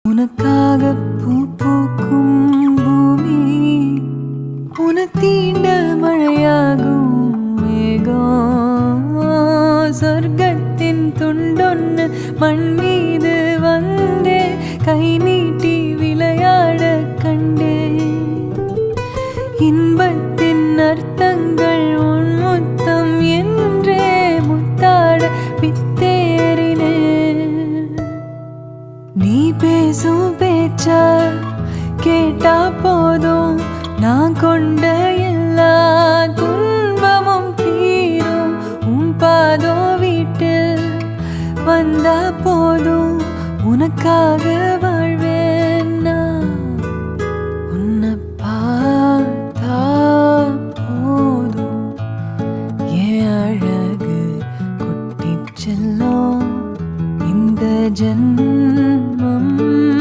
உனக்காக பூ பூக்கும் பூமி, உனத்தீண்ட மழையாகும் மேகம், சொர்க்கத்தின் துண்டொன்னு மண் மீது வந்தே கை நீட்டி விளையாட கண்டே. இன்பத்தின் அர்த்தங்கள் உன் முத்தம் என்றே முத்தாட பித்தேறினே. நீ பேசும் பேச்ச கேட்டா போதும், நான் கொண்ட எல்லா துன்பமும் தீரும். உன் பாதோ வீட்டில் வந்தா போதும், உனக்காக